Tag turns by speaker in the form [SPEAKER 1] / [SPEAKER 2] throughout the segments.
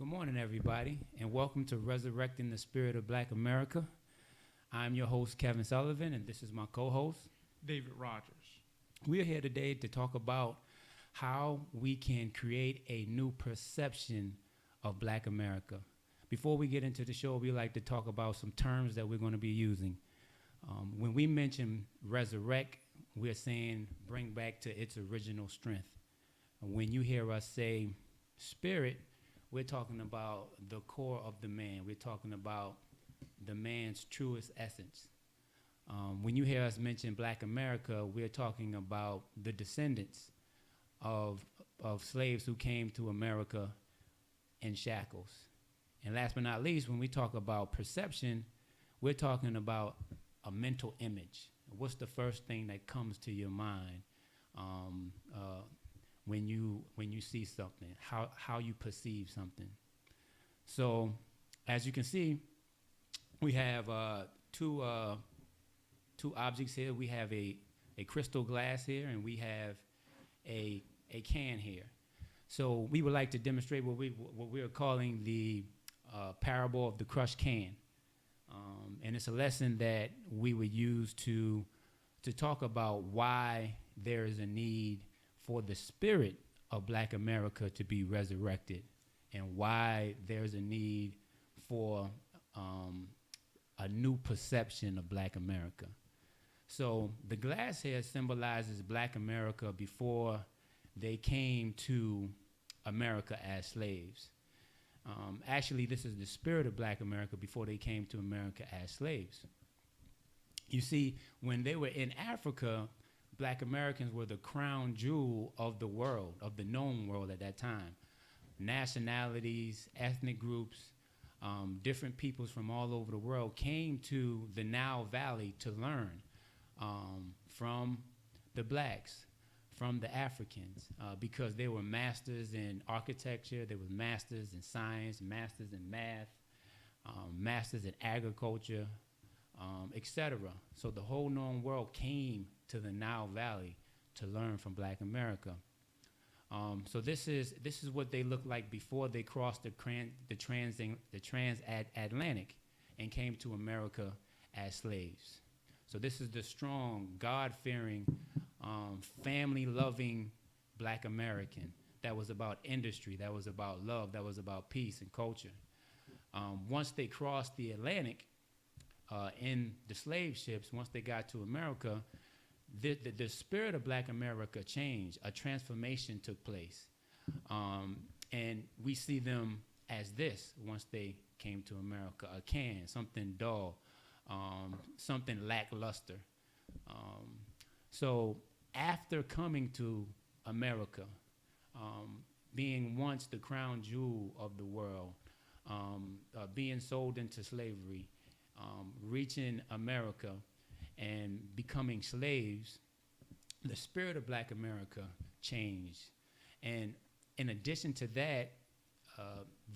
[SPEAKER 1] Good morning, everybody, and welcome to Resurrecting the Spirit of Black America. I'm your host, Kevin Sullivan, and this is my co-host,
[SPEAKER 2] David Rogers.
[SPEAKER 1] We are here today to talk about how we can create a new perception of Black America. Before we get into the show, we like to talk about some terms that we're going to be using. When we mention resurrect, we're saying bring back to its original strength. When you hear us say spirit, we're talking about the core of the man. We're talking about the man's truest essence. When you hear us mention Black America, we're talking about the descendants of slaves who came to America in shackles. And last but not least, when we talk about perception, we're talking about a mental image. What's the first thing that comes to your mind when you see something, how you perceive something? So, as you can see, we have two objects here. We have a crystal glass here, and we have a can here. So we would like to demonstrate what we are calling the parable of the crushed can, and it's a lesson that we would use to talk about why there is a need for the spirit of Black America to be resurrected, and why there's a need for a new perception of Black America. So the glass here symbolizes Black America before they came to America as slaves. Actually, this is the spirit of Black America before they came to America as slaves. You see, when they were in Africa, Black Americans were the crown jewel of the world, of the known world at that time. Nationalities, ethnic groups, different peoples from all over the world came to the Nile Valley to learn from the blacks, from the Africans, because they were masters in architecture, they were masters in science, masters in math, masters in agriculture, etc. So the whole known world came to the Nile Valley to learn from Black America. So this is what they looked like before they crossed the transatlantic and came to America as slaves. So this is the strong, God-fearing, family-loving Black American that was about industry, that was about love, that was about peace and culture. Once they crossed the Atlantic in the slave ships, once they got to America, the spirit of Black America changed. A transformation took place. And we see them as this once they came to America: a can, something dull, something lackluster. So after coming to America, being once the crown jewel of the world, being sold into slavery, reaching America and becoming slaves, the spirit of Black America changed. And in addition to that,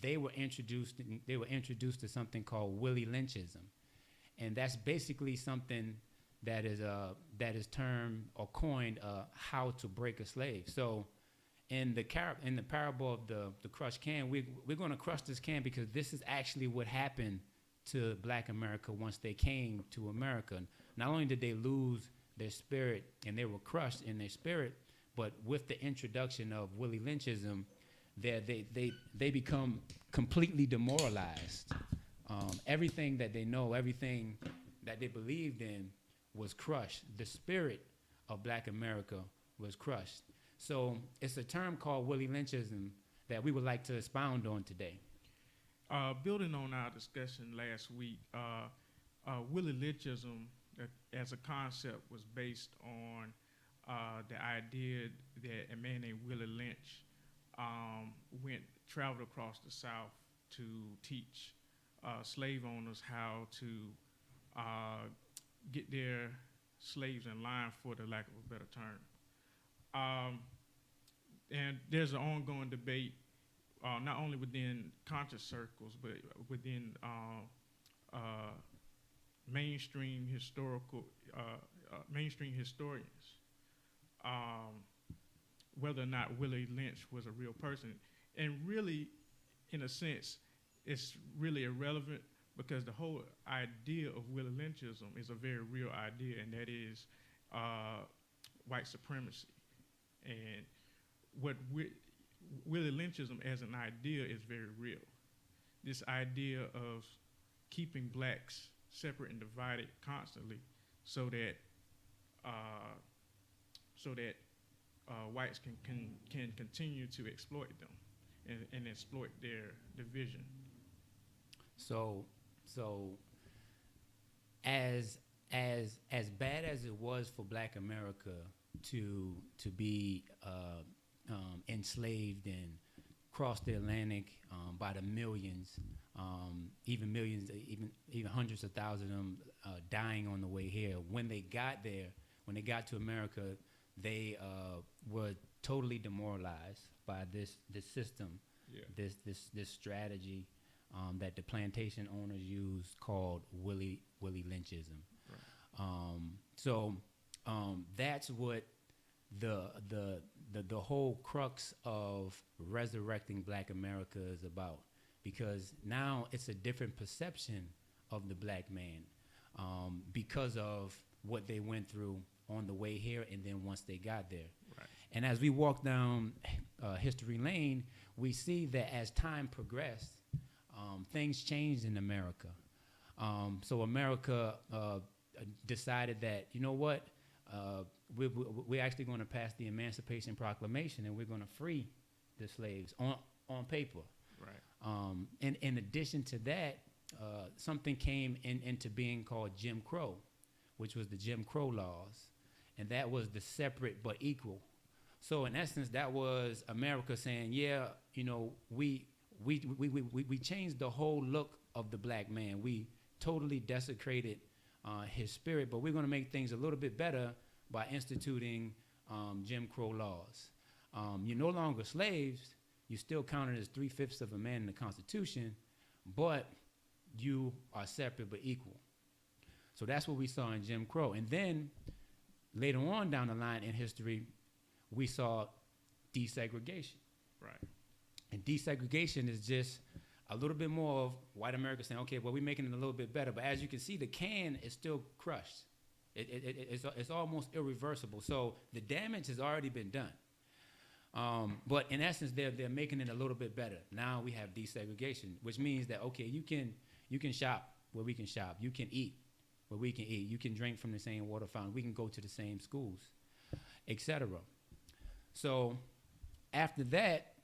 [SPEAKER 1] they were introduced to something called Willie Lynchism. And that's basically something that is termed or coined how to break a slave. So in the parable of the crushed can, we're going to crush this can because this is actually what happened to Black America once they came to America. Not only did they lose their spirit and they were crushed in their spirit, but with the introduction of Willie Lynchism, they become completely demoralized. Everything that they know, everything that they believed in was crushed. The spirit of Black America was crushed. So it's a term called Willie Lynchism that we would like to expound on today.
[SPEAKER 2] Building on our discussion last week, Willie Lynchism as a concept was based on the idea that a man named Willie Lynch traveled across the South to teach slave owners how to get their slaves in line, for the lack of a better term. And there's an ongoing debate, not only within conscious circles, but within mainstream historians, whether or not Willie Lynch was a real person. And really, in a sense, it's really irrelevant because the whole idea of Willie Lynchism is a very real idea, and that is white supremacy. And what Willie Lynchism as an idea is very real. This idea of keeping blacks separate and divided constantly, so that whites can continue to exploit them and exploit their division.
[SPEAKER 1] So as bad as it was for Black America to be enslaved and cross the Atlantic by the millions, even millions, even hundreds of thousands of them dying on the way here. When they got there, when they got to America, they were totally demoralized by this system, this strategy that the plantation owners used called Willie Lynchism. Right. So that's what the whole crux of resurrecting Black America is about, because now it's a different perception of the black man because of what they went through on the way here and then once they got there. Right. And as we walk down history lane, we see that as time progressed, things changed in America. So America decided that, you know what, we're actually going to pass the Emancipation Proclamation, and we're going to free the slaves on paper. Right. And in addition to that, something came into being called Jim Crow, which was the Jim Crow laws, and that was the separate but equal. So in essence, that was America saying, yeah, you know, we changed the whole look of the black man. We totally desecrated his spirit, but we're going to make things a little bit better by instituting Jim Crow laws. You're no longer slaves. You're still counted as 3/5 of a man in the Constitution, but you are separate but equal. So that's what we saw in Jim Crow. And then later on down the line in history, we saw desegregation. Right. And desegregation is just a little bit more of white America saying, okay, well, we're making it a little bit better. But as you can see, the can is still crushed. It's almost irreversible. So the damage has already been done. But in essence, they're making it a little bit better. Now we have desegregation, which means that, okay, you can shop where we can shop. You can eat where we can eat. You can drink from the same water fountain. We can go to the same schools, etc. So after that,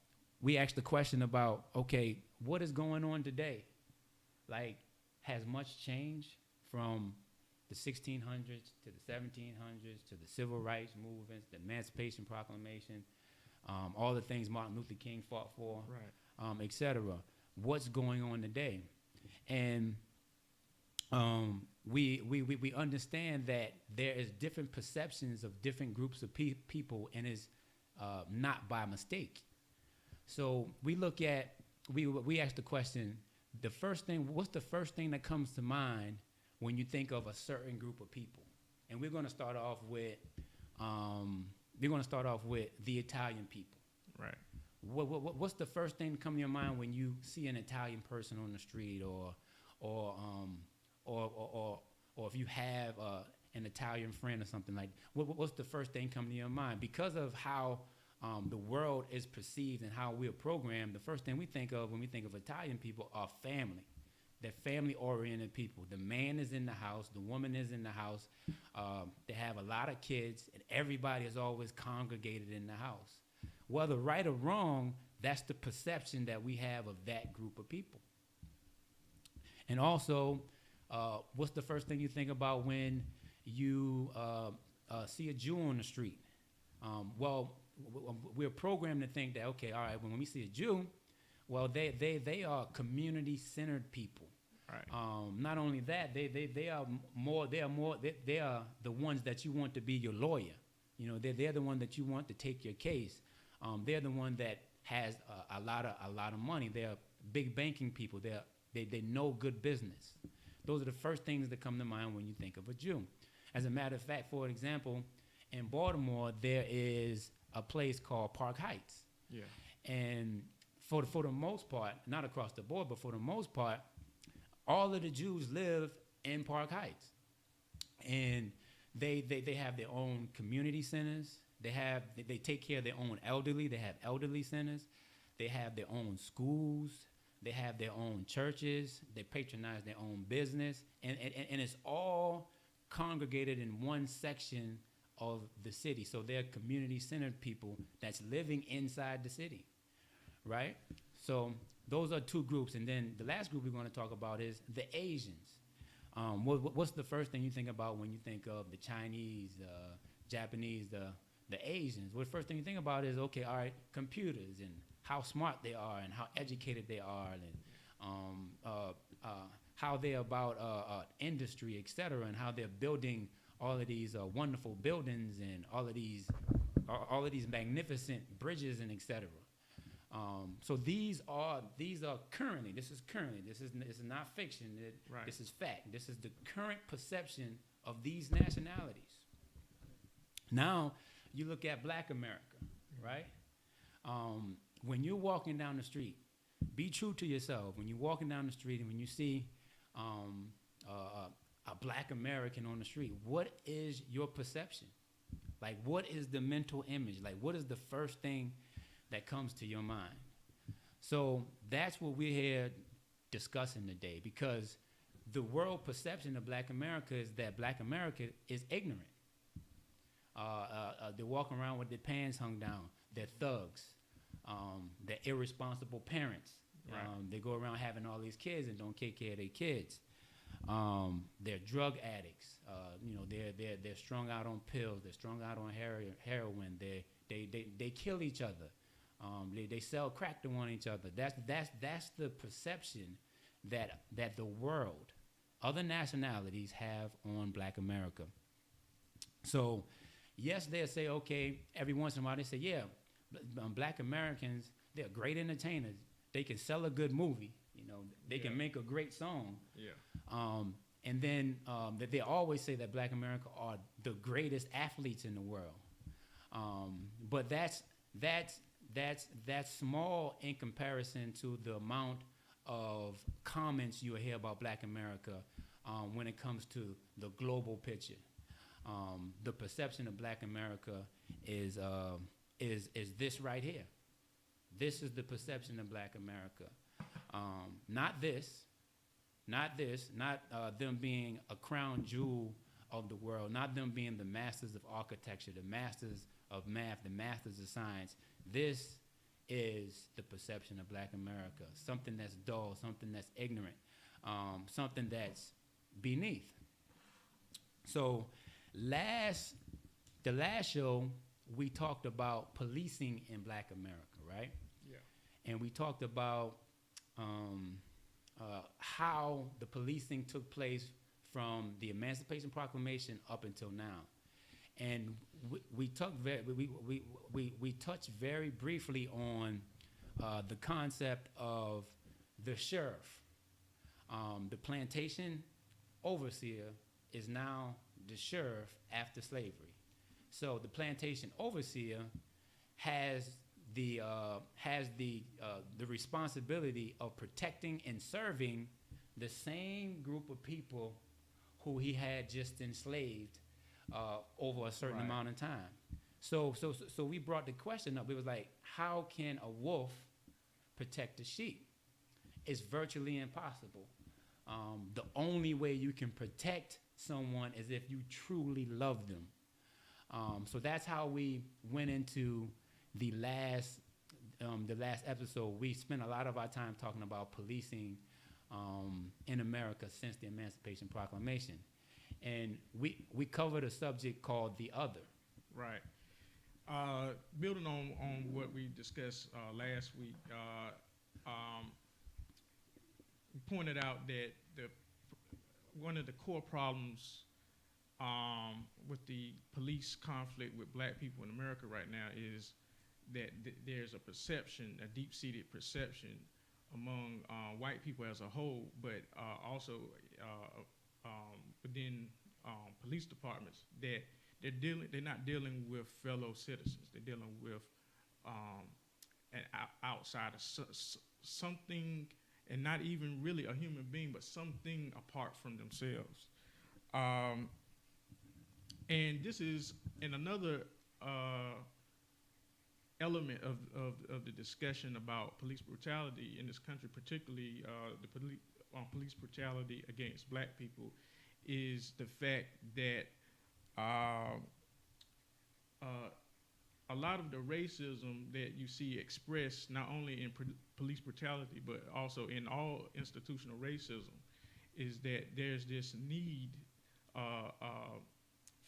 [SPEAKER 1] we asked the question about, okay, what is going on today? Like, has much changed from the 1600s to the 1700s to the civil rights movements, the Emancipation Proclamation, all the things Martin Luther King fought for, right. etc. What's going on today? And we understand that there is different perceptions of different groups of people, and is not by mistake. So we look at, we ask the question, what's the first thing that comes to mind when you think of a certain group of people? And we're going to start off with the Italian people. Right. What's the first thing that comes to your mind when you see an Italian person on the street, or if you have an Italian friend or something like? What's the first thing coming to your mind? Because of how the world is perceived and how we're programmed, the first thing we think of when we think of Italian people are family. They're family-oriented people. The man is in the house. The woman is in the house. They have a lot of kids, and everybody is always congregated in the house. Whether right or wrong, that's the perception that we have of that group of people. And also, what's the first thing you think about when you see a Jew on the street? Well, we're programmed to think that, okay, all right, when we see a Jew, well, they are community-centered people. Right. Not only that, they are the ones that you want to be your lawyer. You know, they're the one that you want to take your case. They're the one that has a lot of money. They're big banking people. They know good business. Those are the first things that come to mind when you think of a Jew. As a matter of fact, for example, in Baltimore, there is a place called Park Heights. Yeah. And for the most part, not across the board, but for the most part, all of the Jews live in Park Heights, and they have their own community centers. They take care of their own elderly. They have elderly centers. They have their own schools. They have their own churches. They patronize their own business, and it's all congregated in one section of the city. So they're community-centered people that's living inside the city, right? So those are two groups, and then the last group we're going to talk about is the Asians. What's the first thing you think about when you think of the Chinese, Japanese, the Asians? What the first thing you think about is, okay, all right, computers and how smart they are and how educated they are, and how they're about industry, et cetera, and how they're building all of these wonderful buildings and all of these magnificent bridges and et cetera. So these are currently. This is not fiction.
[SPEAKER 2] Right.
[SPEAKER 1] This is fact. This is the current perception of these nationalities. Now you look at Black America, right? When you're walking down the street, be true to yourself. When you're walking down the street and when you see a Black American on the street, what is your perception? Like, what is the mental image? Like, what is the first thing that comes to your mind? So that's what we're here discussing today, because the world perception of Black America is that Black America is ignorant. They're walking around with their pants hung down. They're thugs. They're irresponsible parents.
[SPEAKER 2] Right.
[SPEAKER 1] They go around having all these kids and don't take care of their kids. They're drug addicts. They're strung out on pills. They're strung out on heroin. They kill each other. They sell crack to one each other. That's the perception that the world, other nationalities have on Black America. So, yes, they'll say, okay, every once in a while they say, yeah, Black Americans, they're great entertainers. They can sell a good movie. They can make a great song.
[SPEAKER 2] Yeah.
[SPEAKER 1] And then that they always say that Black America are the greatest athletes in the world. But that's small in comparison to the amount of comments you'll hear about Black America when it comes to the global picture. The perception of Black America is this right here. This is the perception of Black America. Not them being a crown jewel of the world, not them being the masters of architecture, the masters of math, the masters of science. This is the perception of Black America, something that's dull, something that's ignorant, something that's beneath. So the last show, we talked about policing in Black America, right?
[SPEAKER 2] Yeah.
[SPEAKER 1] And we talked about how the policing took place from the Emancipation Proclamation up until now. And we touched very briefly on the concept of the sheriff. The plantation overseer is now the sheriff after slavery. So the plantation overseer has the responsibility of protecting and serving the same group of people who he had just enslaved over a certain amount of time. So we brought the question up. It was like, how can a wolf protect a sheep? It's virtually impossible. The only way you can protect someone is if you truly love them. So that's how we went into the last episode. We spent a lot of our time talking about policing in America since the Emancipation Proclamation. And we covered a subject called the other.
[SPEAKER 2] Right. Building on what we discussed last week, we pointed out that one of the core problems with the police conflict with Black people in America right now is that there's a perception, a deep-seated perception among white people as a whole, but also within police departments, that they're not dealing with fellow citizens. They're dealing with outside of something, and not even really a human being, but something apart from themselves. And this is in another element of the discussion about police brutality in this country, particularly police brutality against black people, is the fact that a lot of the racism that you see expressed not only in police brutality but also in all institutional racism is that there's this need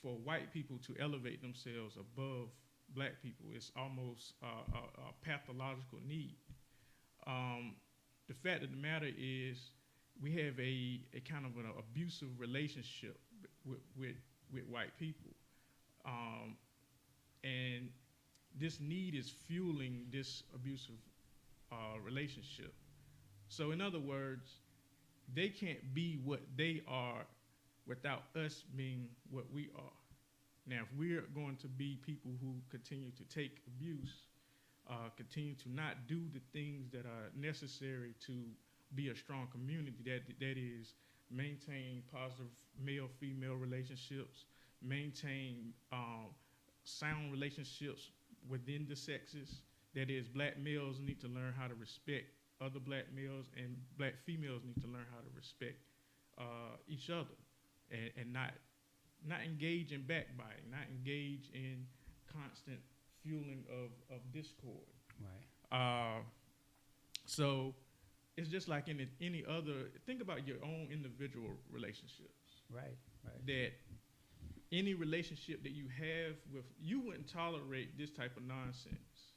[SPEAKER 2] for white people to elevate themselves above black people. It's almost a pathological need. The fact of the matter is we have a kind of an abusive relationship with white people. And this need is fueling this abusive relationship. So in other words, they can't be what they are without us being what we are. Now, if we're going to be people who continue to take abuse, continue to not do the things that are necessary to be a strong community, that is maintain positive male-female relationships, maintain sound relationships within the sexes. That is, black males need to learn how to respect other black males, and black females need to learn how to respect each other, and not engage in backbiting, not engage in constant fueling of discord.
[SPEAKER 1] Right.
[SPEAKER 2] So it's just like in any other. Think about your own individual relationships.
[SPEAKER 1] Right.
[SPEAKER 2] That any relationship that you have with, you wouldn't tolerate this type of nonsense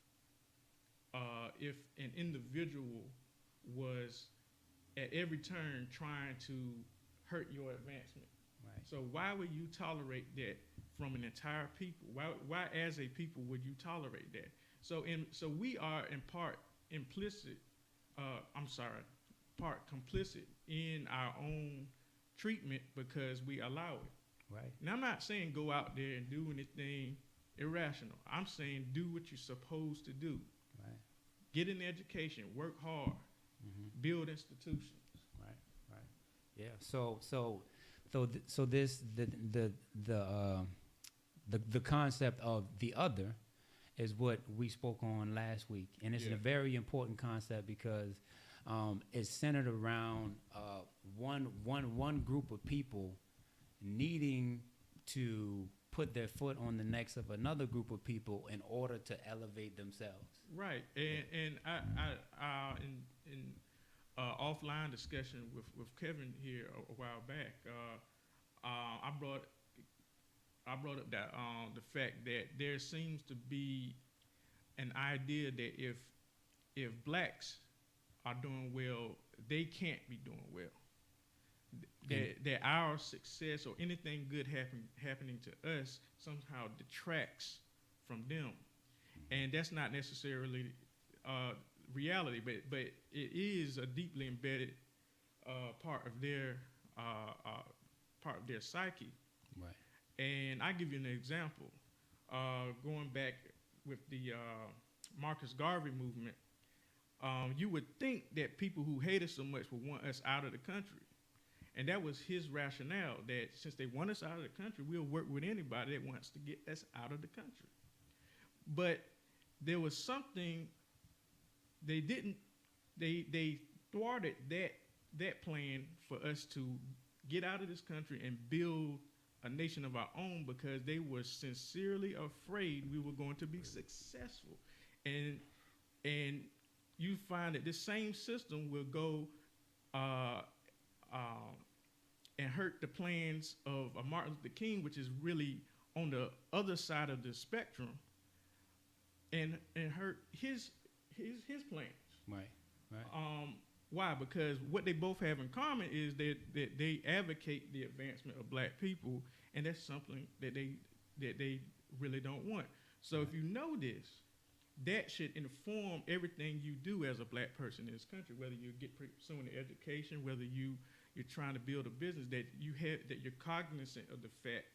[SPEAKER 2] if an individual was at every turn trying to hurt your advancement.
[SPEAKER 1] Right.
[SPEAKER 2] So why would you tolerate that from an entire people? Why as a people would you tolerate that? So we are in part part complicit in our own treatment because we allow it.
[SPEAKER 1] Right.
[SPEAKER 2] Now, I'm not saying go out there and do anything irrational. I'm saying do what you're supposed to do.
[SPEAKER 1] Right.
[SPEAKER 2] Get an education, work hard, build institutions.
[SPEAKER 1] Right. Yeah. So this the concept of the other is what we spoke on last week, and it's a very important concept because it's centered around one group of people needing to put their foot on the necks of another group of people in order to elevate themselves.
[SPEAKER 2] Right, and I in offline discussion with Kevin here a while back, I brought up that the fact that there seems to be an idea that if blacks are doing well, they can't be doing well. That our success or anything good happening to us somehow detracts from them, and that's not necessarily reality, but it is a deeply embedded part of their psyche.
[SPEAKER 1] Right.
[SPEAKER 2] And I give you an example. Going back with the Marcus Garvey movement, you would think that people who hate us so much would want us out of the country. And that was his rationale, that since they want us out of the country, we'll work with anybody that wants to get us out of the country. But there was something they thwarted that plan for us to get out of this country and build a nation of our own, because they were sincerely afraid we were going to be successful. And you find that this same system will go and hurt the plans of Martin Luther King, which is really on the other side of the spectrum, and hurt his plans.
[SPEAKER 1] Right.
[SPEAKER 2] Why? Because what they both have in common is that they advocate the advancement of black people, and that's something that they really don't want. So if you know this, that should inform everything you do as a black person in this country, whether you get pursuing an education, whether you're trying to build a business, that you're cognizant of the fact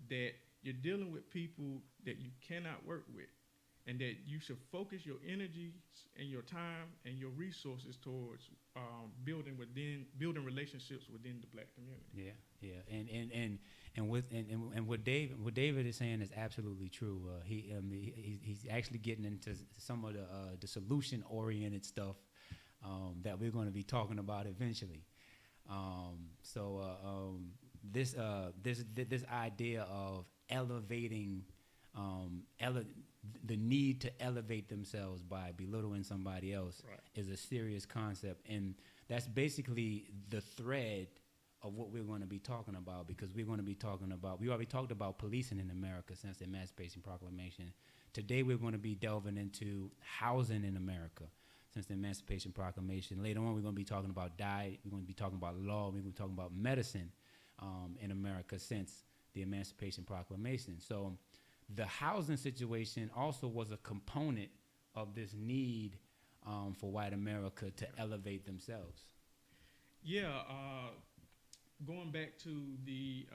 [SPEAKER 2] that you're dealing with people that you cannot work with, and that you should focus your energies and your time and your resources towards building relationships within the black community.
[SPEAKER 1] And what David is saying is absolutely true. He's actually getting into some of the solution oriented stuff that we're going to be talking about eventually. This idea of elevating the need to elevate themselves by belittling somebody else is a serious concept, and that's basically the thread of what we're going to be talking about, because we already talked about policing in America since the Emancipation Proclamation. Today we're going to be delving into housing in America since the Emancipation Proclamation. Later on we're going to be talking about diet, we're going to be talking about law, we're going to be talking about medicine in America since the Emancipation Proclamation. So the housing situation also was a component of this need for white America to elevate themselves.
[SPEAKER 2] Going back to the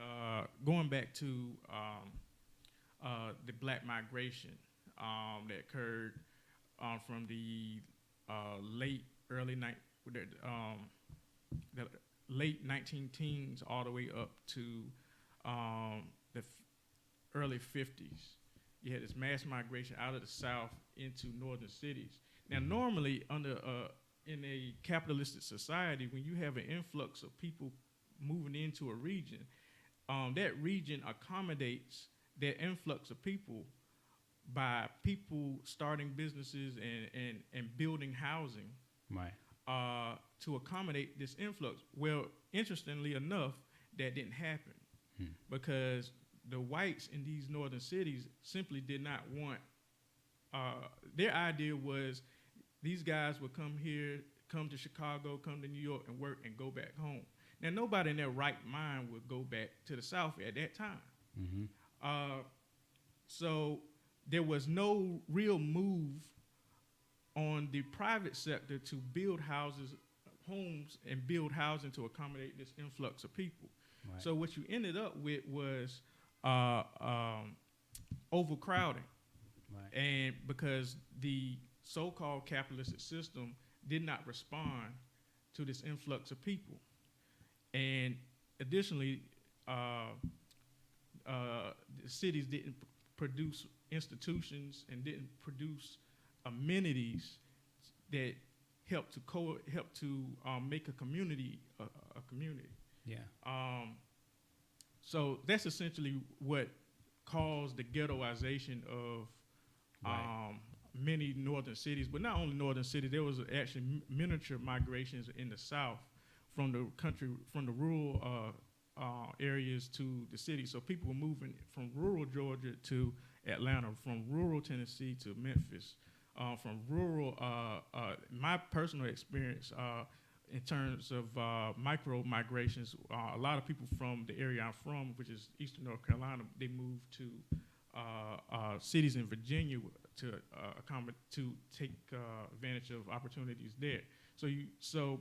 [SPEAKER 2] black migration that occurred from the late 19 teens all the way up to the early 50s. You had this mass migration out of the South into northern cities. Now, normally in a capitalistic society, when you have an influx of people moving into a region, that region accommodates that influx of people by people starting businesses and building housing to accommodate this influx. Well, interestingly enough, that didn't happen because the whites in these northern cities simply did not want, their idea was these guys would come here, come to Chicago, come to New York and work and go back home. Now, nobody in their right mind would go back to the South at that time. So there was no real move on the private sector to build homes and build housing to accommodate this influx of people. So what you ended up with was overcrowding. And because the so-called capitalistic system did not respond to this influx of people. And additionally, the cities didn't produce institutions and didn't produce amenities that help to make a community a community. So that's essentially what caused the ghettoization of many northern cities, but not only northern cities. There was actually miniature migrations in the South from the rural areas to the city. So people were moving from rural Georgia to Atlanta, from rural Tennessee to Memphis, from rural, my personal experience in terms of micro migrations, a lot of people from the area I'm from, which is Eastern North Carolina, they moved to cities in Virginia to take advantage of opportunities there.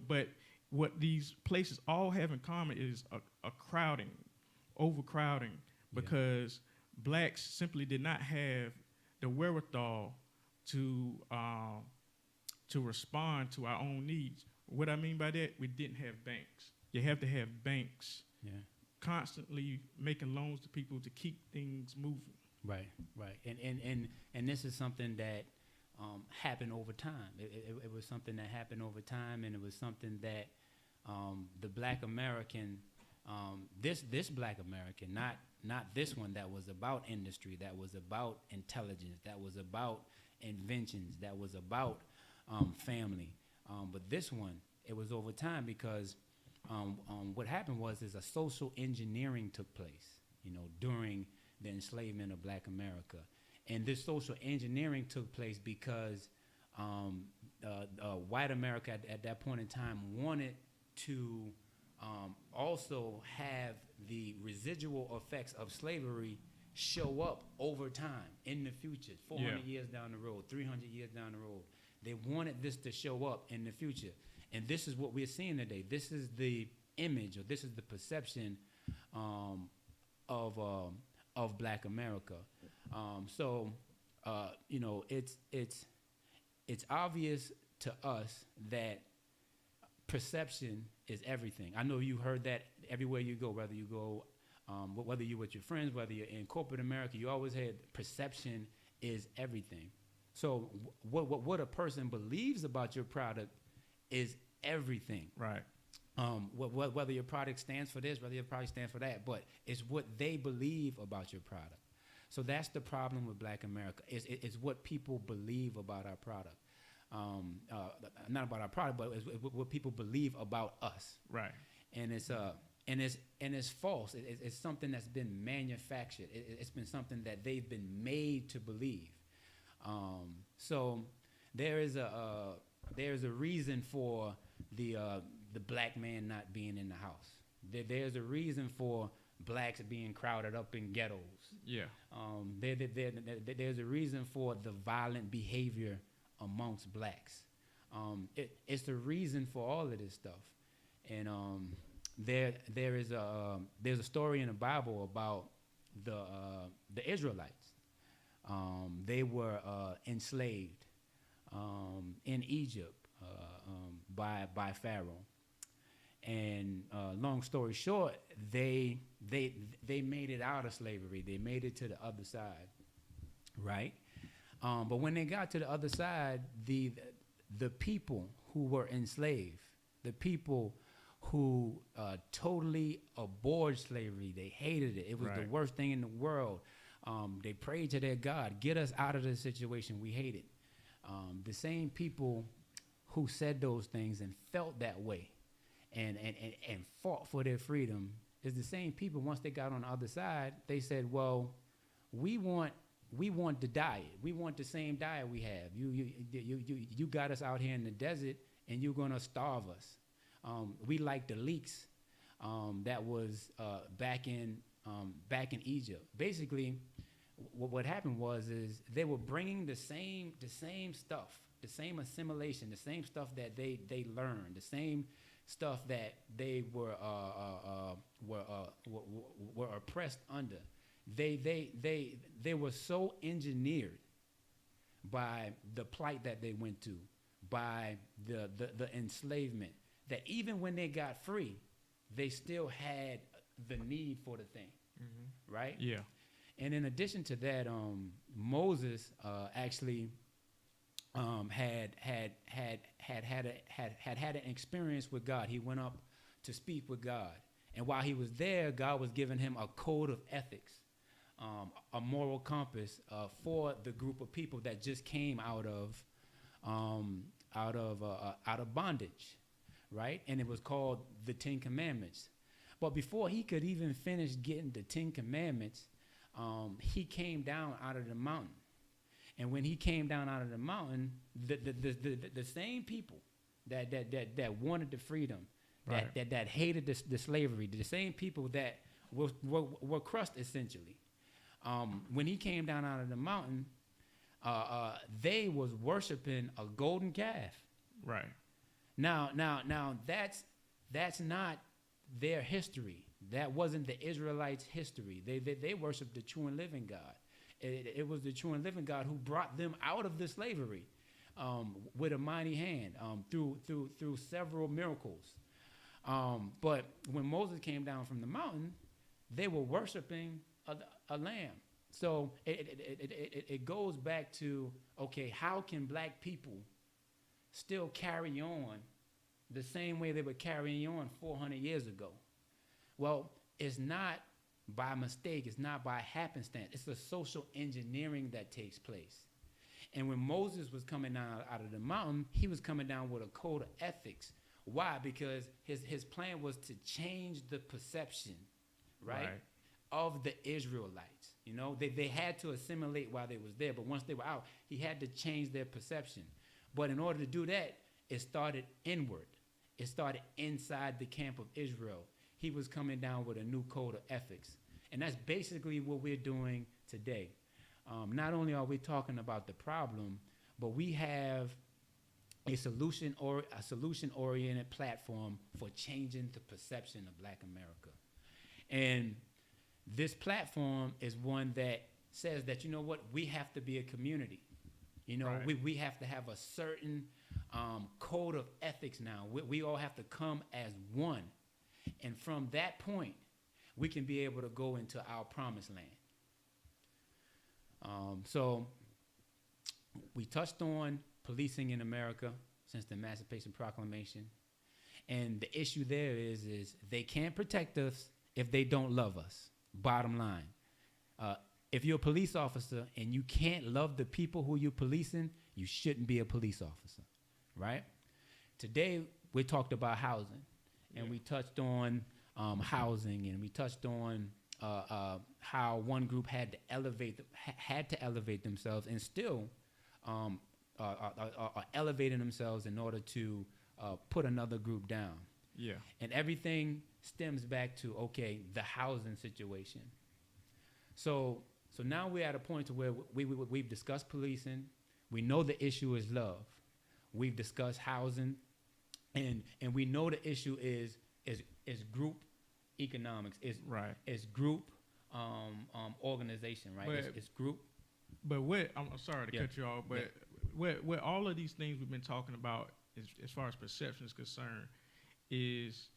[SPEAKER 2] But what these places all have in common is a crowding, overcrowding, because blacks simply did not have the wherewithal to respond to our own needs. What I mean by that, we didn't have banks. You have to have banks constantly making loans to people to keep things moving.
[SPEAKER 1] Right. And this is something that happened over time. It was something that happened over time, and it was something that the Black American, this Black American, not this one that was about industry, that was about intelligence, that was about inventions, that was about family. But this one, it was over time because what happened was a social engineering took place, during the enslavement of Black America. And this social engineering took place because white America at that point in time wanted to also have the residual effects of slavery show up over time in the future, 400 years down the road, 300 years down the road. They wanted this to show up in the future. And this is what we're seeing today. This is the image, or this is the perception of Black America. you know, it's obvious to us that perception is everything. I know you heard that everywhere you go, whether you go, whether you're with your friends, whether you're in corporate America, you always had perception is everything. So what a person believes about your product is everything.
[SPEAKER 2] Right.
[SPEAKER 1] Whether your product stands for this, whether your product stands for that, but it's what they believe about your product. So that's the problem with Black America. It's what people believe about our product. Not about our product, but it's what people believe about us.
[SPEAKER 2] Right.
[SPEAKER 1] And it's false. It's something that's been manufactured. It's been something that they've been made to believe. So there is a reason for the black man not being in the house. There's a reason for blacks being crowded up in ghettos.
[SPEAKER 2] Yeah.
[SPEAKER 1] There's a reason for the violent behavior amongst blacks. It's the reason for all of this stuff. And there's a story in the Bible about the Israelites. They were enslaved in Egypt by Pharaoh. And long story short, they made it out of slavery. They made it to the other side, right? But when they got to the other side, the people who were enslaved, the people who totally abhorred slavery, they hated it. It was the worst thing in the world. They prayed to their God, get us out of this situation. We hate it. The same people who said those things and felt that way and fought for their freedom is the same people, once they got on the other side, they said, well, we want the diet. We want the same diet we have. You got us out here in the desert, and you're gonna starve us. We like the leeks that was back in Egypt. Basically, what happened is they were bringing the same stuff, the same assimilation, the same stuff that they learned, the same stuff that they were oppressed under. They were so engineered by the plight that they went to, by the enslavement, that even when they got free, they still had the need for the thing, right?
[SPEAKER 2] Yeah.
[SPEAKER 1] And in addition to that, Moses actually had an experience with God. He went up to speak with God, and while he was there, God was giving him a code of ethics, a moral compass for the group of people that just came out of bondage, right? And it was called the Ten Commandments. But before he could even finish getting the Ten Commandments, he came down out of the mountain. And when he came down out of the mountain, the same people that wanted the freedom, that hated the slavery, the same people that were crushed essentially. When he came down out of the mountain, they was worshiping a golden calf.
[SPEAKER 2] Right.
[SPEAKER 1] Now that's not their history. That wasn't the Israelites' history. They worshiped the true and living God. It was the true and living God who brought them out of the slavery with a mighty hand through several miracles. But when Moses came down from the mountain, they were worshiping a lamb. So it goes back to, okay, how can black people still carry on the same way they were carrying on 400 years ago? Well, it's not by mistake. It's not by happenstance. It's the social engineering that takes place. And when Moses was coming down out of the mountain, he was coming down with a code of ethics. Why? Because his plan was to change the perception, right, of the Israelites. You know, they had to assimilate while they was there, but once they were out, he had to change their perception. But in order to do that, it started inward. It started inside the camp of Israel. He was coming down with a new code of ethics. And that's basically what we're doing today. Not only are we talking about the problem, but we have a solution-oriented platform for changing the perception of Black America. And this platform is one that says that, you know what, we have to be a community. You know,
[SPEAKER 2] Right.
[SPEAKER 1] we have to have a certain code of ethics now. We all have to come as one. And from that point, we can be able to go into our promised land. So we touched on policing in America since the Emancipation Proclamation. And the issue there is they can't protect us if they don't love us. Bottom line. If you're a police officer and you can't love the people who you're policing, you shouldn't be a police officer, right? Today, we talked about housing, and we touched on housing, and we touched on how one group had to elevate themselves, and still are elevating themselves in order to put another group down.
[SPEAKER 2] Yeah.
[SPEAKER 1] And everything stems back to, okay, the housing situation. So now we're at a point to where we've discussed policing. We know the issue is love. We've discussed housing, and we know the issue is group economics. It's group organization, right?
[SPEAKER 2] But-
[SPEAKER 1] It's group.
[SPEAKER 2] But I'm sorry to cut you off, but where all of these things we've been talking about, as far as perception is concerned, is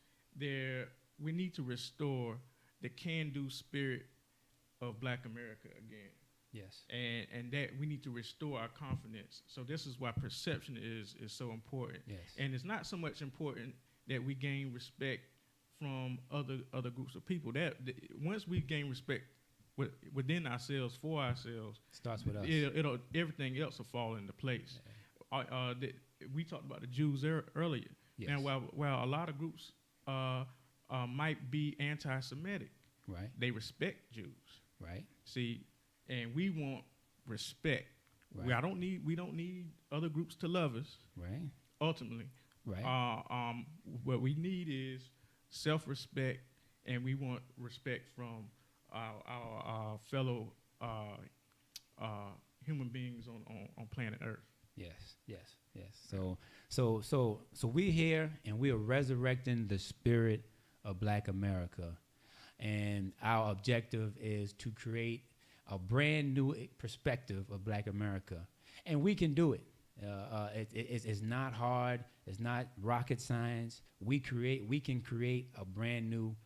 [SPEAKER 2] we need to restore the can-do spirit of Black America again.
[SPEAKER 1] Yes.
[SPEAKER 2] And that we need to restore our confidence. So this is why perception is so important.
[SPEAKER 1] Yes.
[SPEAKER 2] And it's not so much important that we gain respect from other groups of people. Once we gain respect within ourselves, for ourselves,
[SPEAKER 1] Starts with us.
[SPEAKER 2] it'll everything else will fall into place. We talked about the Jews earlier.
[SPEAKER 1] Yes.
[SPEAKER 2] Now, while a lot of groups might be anti-Semitic,
[SPEAKER 1] Right.
[SPEAKER 2] they respect Jews.
[SPEAKER 1] Right.
[SPEAKER 2] See, and we want respect.
[SPEAKER 1] Right.
[SPEAKER 2] We don't need other groups to love us.
[SPEAKER 1] Right.
[SPEAKER 2] Ultimately,
[SPEAKER 1] Right.
[SPEAKER 2] what we need is self-respect, and we want respect from our fellow human beings on planet Earth.
[SPEAKER 1] Yes. So we're here and we are resurrecting the spirit of Black America, and our objective is to create a brand new perspective of Black America, and we can do it. It's not hard. It's not rocket science. We can create a brand new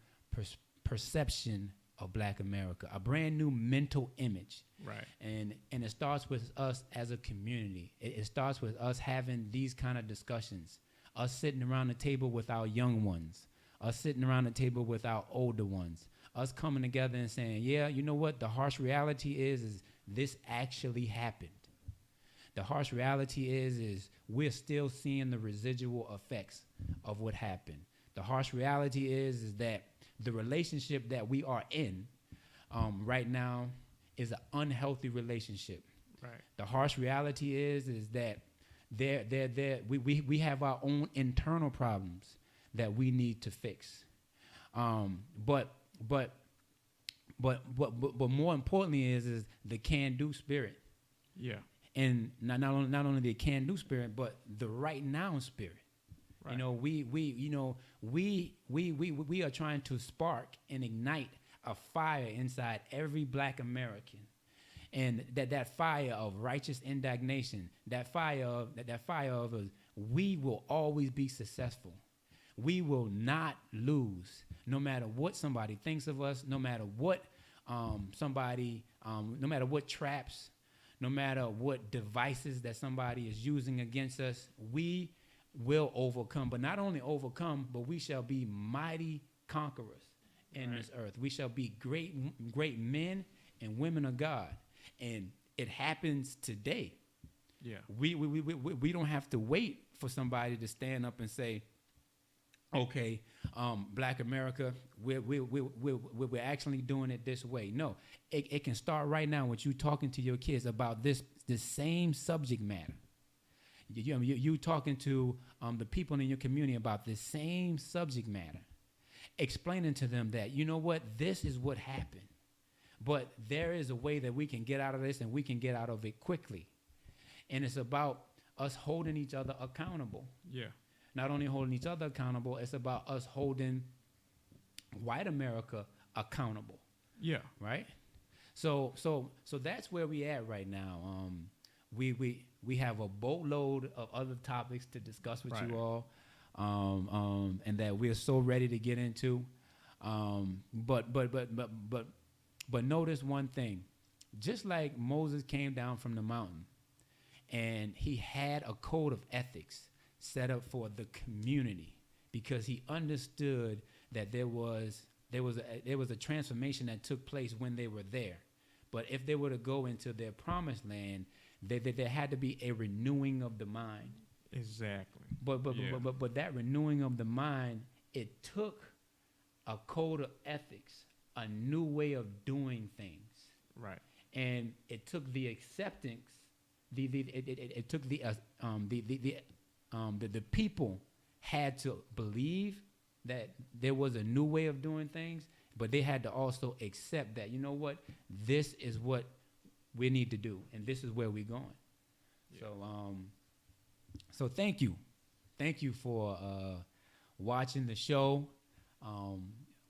[SPEAKER 1] perception of Black America, a brand new mental image.
[SPEAKER 2] Right.
[SPEAKER 1] And it starts with us as a community. It starts with us having these kind of discussions, us sitting around the table with our young ones, us sitting around the table with our older ones, us coming together and saying, yeah, you know what? The harsh reality is this actually happened. The harsh reality is we're still seeing the residual effects of what happened. The harsh reality is that the relationship that we are in right now is an unhealthy relationship.
[SPEAKER 2] Right.
[SPEAKER 1] The harsh reality is that we have our own internal problems that we need to fix. But more importantly is the can-do spirit.
[SPEAKER 2] Yeah.
[SPEAKER 1] And not only the can-do spirit, but the right now spirit. Right. You know, we are trying to spark and ignite a fire inside every Black American, and that fire of righteous indignation, that fire of we will always be successful. We will not lose, no matter what somebody thinks of us, no matter what no matter what traps, no matter what devices that somebody is using against us, we will overcome. But not only overcome, but we shall be mighty conquerors in this earth. We shall be great men and women of God. And it happens today.
[SPEAKER 2] Yeah.
[SPEAKER 1] We don't have to wait for somebody to stand up and say, okay, Black America, we're actually doing it this way. No, it can start right now with you talking to your kids about the same subject matter. You talking to the people in your community about the same subject matter, explaining to them that, you know what, this is what happened, but there is a way that we can get out of this, and we can get out of it quickly. And it's about us holding each other accountable.
[SPEAKER 2] Yeah.
[SPEAKER 1] Not only holding each other accountable, it's about us holding white America accountable.
[SPEAKER 2] Yeah.
[SPEAKER 1] Right? So that's where we at right now. We have a boatload of other topics to discuss with you all, and that we're so ready to get into. But notice one thing. Just like Moses came down from the mountain, and he had a code of ethics set up for the community because he understood that there was a transformation that took place when they were there. But if they were to go into their promised land, there had to be a renewing of the mind.
[SPEAKER 2] Exactly.
[SPEAKER 1] But that renewing of the mind, it took a code of ethics, a new way of doing things.
[SPEAKER 2] Right.
[SPEAKER 1] And it took the acceptance. It took the people had to believe that there was a new way of doing things, but they had to also accept that, you know what, this is what we need to do, and this is where we're going. Yeah. So thank you for watching the show.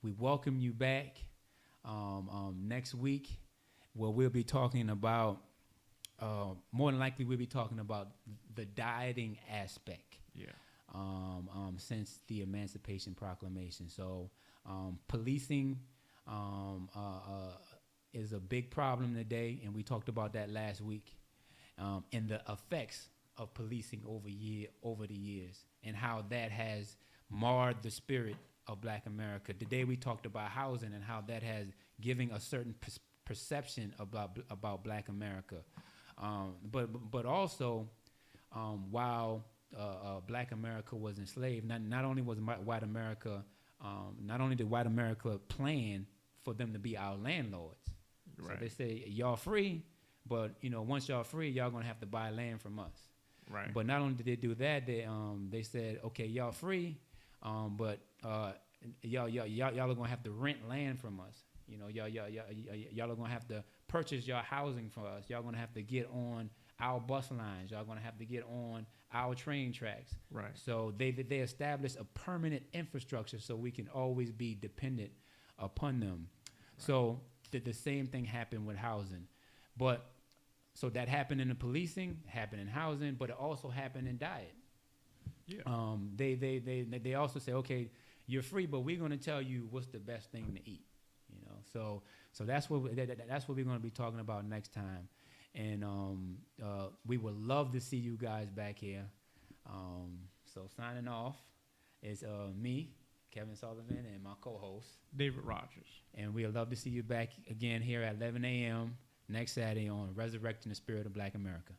[SPEAKER 1] We welcome you back next week, where we'll be talking about, more than likely we'll be talking about the dieting aspect.
[SPEAKER 2] Yeah.
[SPEAKER 1] Since the Emancipation Proclamation. So policing is a big problem today, and we talked about that last week, and the effects of policing over the years, and how that has marred the spirit of Black America. Today we talked about housing and how that has given a certain perception about Black America. But also, while Black America was enslaved, not only was white America, not only did white America plan for them to be our landlords. Right. So they say, y'all free, but once y'all free, y'all gonna have to buy land from us.
[SPEAKER 2] Right.
[SPEAKER 1] But not only did they do that, they said, okay, y'all free, but y'all are gonna have to rent land from us. Y'all are gonna have to purchase your housing for us. Y'all gonna have to get on our bus lines. Y'all gonna have to get on our train tracks.
[SPEAKER 2] Right.
[SPEAKER 1] So they established a permanent infrastructure so we can always be dependent upon them. Right. So the same thing happened with housing, but so that happened in the policing, happened in housing, but it also happened in diet. Yeah. They also say, okay, you're free, but we're gonna tell you what's the best thing to eat. So that's what we're gonna be talking about next time. And we would love to see you guys back here. So signing off is me, Kevin Sullivan, and my co-host,
[SPEAKER 2] David Rogers. And
[SPEAKER 1] we'd love to see you back again here at 11 a.m. next Saturday on Resurrecting the Spirit of Black America.